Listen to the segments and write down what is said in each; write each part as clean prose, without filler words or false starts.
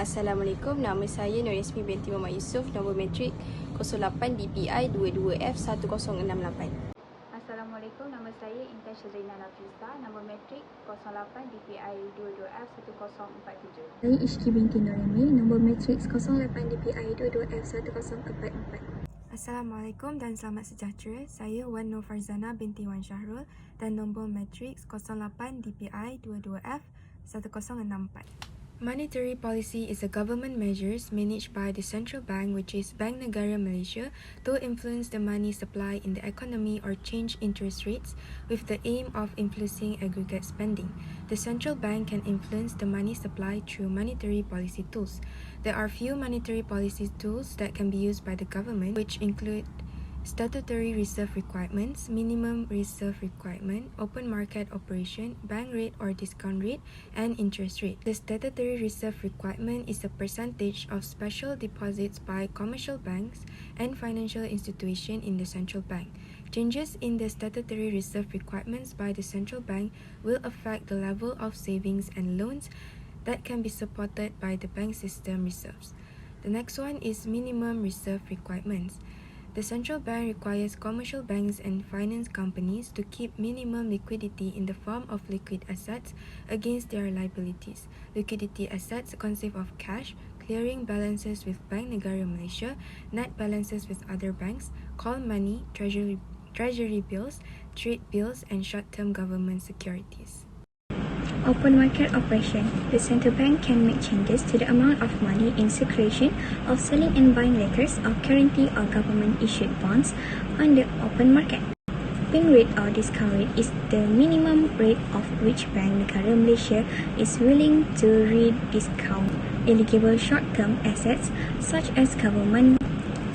Assalamualaikum, nama saya Nur Yasmin binti Muhammad Yusof, nombor matrik 08 DPI 22F1068. Assalamualaikum, nama saya Intan Syazrina Nafisa, nombor matrik 08 DPI 22F1047. Saya Ishki binti Norimi, nombor matrik 08 DPI 22F1044. Assalamualaikum dan selamat sejahtera. Saya Wan Nur Farzana binti Wan Syahrul dan nombor matrik 08 DPI 22F1064. Monetary policy is a government measures managed by the central bank, which is Bank Negara Malaysia, to influence the money supply in the economy or change interest rates with the aim of influencing aggregate spending. The central bank can influence the money supply through monetary policy tools. There are few monetary policy tools that can be used by the government, which include statutory reserve requirements, minimum reserve requirement, open market operation, bank rate or discount rate, and interest rate. The statutory reserve requirement is a percentage of special deposits by commercial banks and financial institutions in the central bank. Changes in the statutory reserve requirements by the central bank will affect the level of savings and loans that can be supported by the bank system reserves. The next one is minimum reserve requirements. The central bank requires commercial banks and finance companies to keep minimum liquidity in the form of liquid assets against their liabilities. Liquidity assets consist of cash, clearing balances with Bank Negara Malaysia, net balances with other banks, call money, treasury bills, trade bills, and short-term government securities. Open market operation. The central bank can make changes to the amount of money in circulation of selling and buying letters of guarantee or government-issued bonds on the open market. Bank rate or discount rate is the minimum rate of which Bank Negara Malaysia is willing to rediscount eligible short-term assets such as government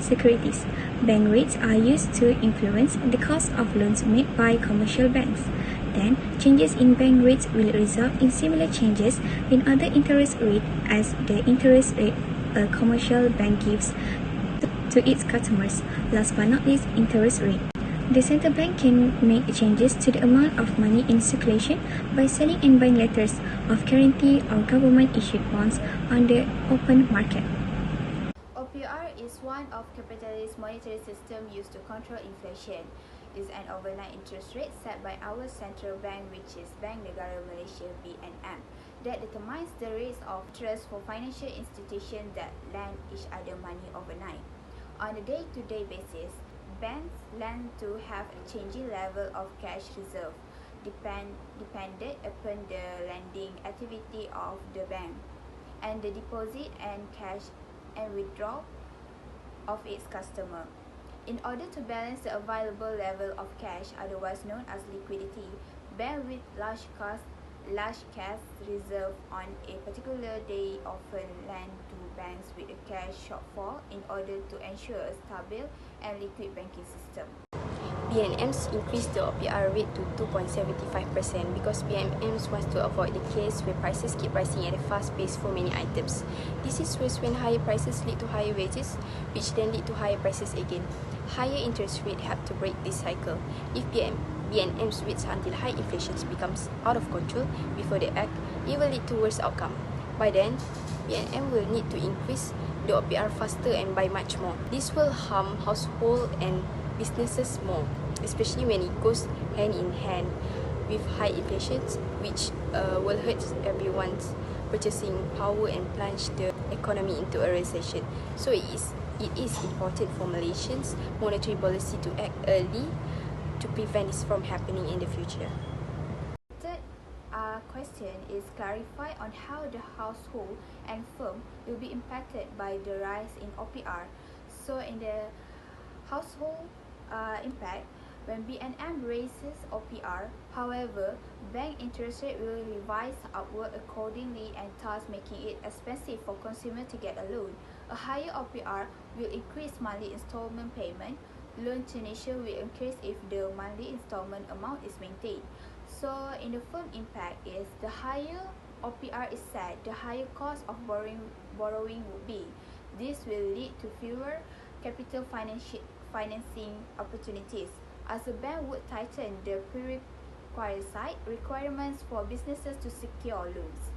securities. Bank rates are used to influence the cost of loans made by commercial banks. Then, changes in bank rates will result in similar changes in other interest rate as the interest rate a commercial bank gives to its customers. Last but not least, interest rate. The central bank can make changes to the amount of money in circulation by selling and buying letters of guarantee or government-issued bonds on the open market. OPR is one of capitalist monetary system used to control inflation. Is an overnight interest rate set by our central bank, which is Bank Negara Malaysia (BNM), that determines the rates of interest for financial institutions that lend each other money overnight. On a day-to-day basis, banks lend to have a changing level of cash reserve, dependent upon the lending activity of the bank, and the deposit and cash and withdrawal of its customer. In order to balance the available level of cash, otherwise known as liquidity, banks with large cash reserve on a particular day often lend to banks with a cash shortfall in order to ensure a stable and liquid banking system. BNMs increased the OPR rate to 2.75% because BNMs wants to avoid the case where prices keep rising at a fast pace for many items. This is worse when higher prices lead to higher wages, which then lead to higher prices again. Higher interest rate help to break this cycle. If BNMs waits until high inflation becomes out of control before they act, it will lead to worse outcome. By then, BNM will need to increase the OPR faster and by much more. This will harm household and businesses more, especially when it goes hand in hand with high inflation, which will hurt everyone's purchasing power and plunge the economy into a recession. So it is important for Malaysians' monetary policy to act early to prevent this from happening in the future. Third question is clarify on how the household and firm will be impacted by the rise in OPR. So in the household impact, when BNM raises OPR, however, bank interest rate will revise upward accordingly and thus making it expensive for consumer to get a loan. A higher OPR will increase monthly installment payment. Loan tenure will increase if the monthly installment amount is maintained. So in the firm impact is the higher OPR is set, the higher cost of borrowing will be. This will lead to fewer capital financing opportunities, as the bank would tighten the prerequisite requirements for businesses to secure loans.